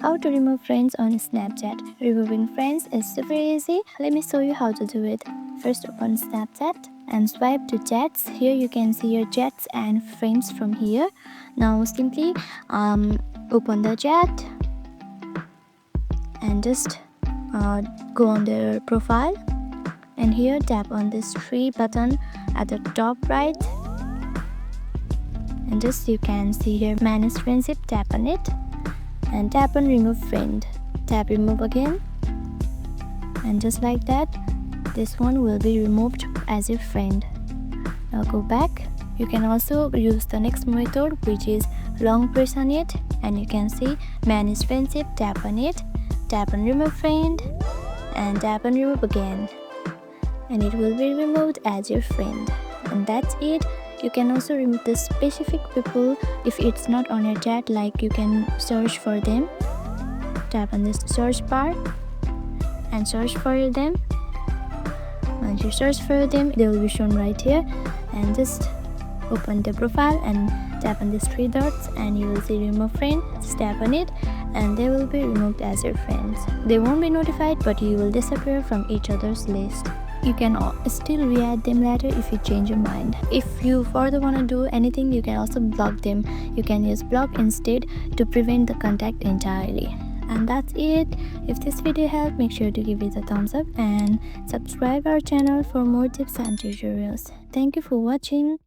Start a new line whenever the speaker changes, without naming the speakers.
How to remove friends on Snapchat. Removing friends is super easy. Let me show you how to do it. First, open Snapchat and swipe to chats. Here you can see your chats and friends from here. Now simply open the chat and just go on their profile, and here tap on this three button at the top right, and just you can see here manage friendship. Tap on it and tap on remove friend. Tap remove again, and just like that this one will be removed as your friend. Now go back. You can also use the next method, which is long press on it, and you can see manage friendship. Tap on it, tap on remove friend, and tap on remove again, and it will be removed as your friend. And that's it. You can also remove the specific people if it's not on your chat, like you can search for them. Tap on this search bar and search for them. Once you search for them, they will be shown right here, and just open the profile and tap on these three dots, and you will see remove friend. Just tap on it and they will be removed as your friends. They won't be notified, but you will disappear from each other's list. You can still re-add them later if you change your mind. If you further want to do anything, you can also block them. You can use block instead to prevent the contact entirely. And that's it. If this video helped, make sure to give it a thumbs up and subscribe our channel for more tips and tutorials. Thank you for watching.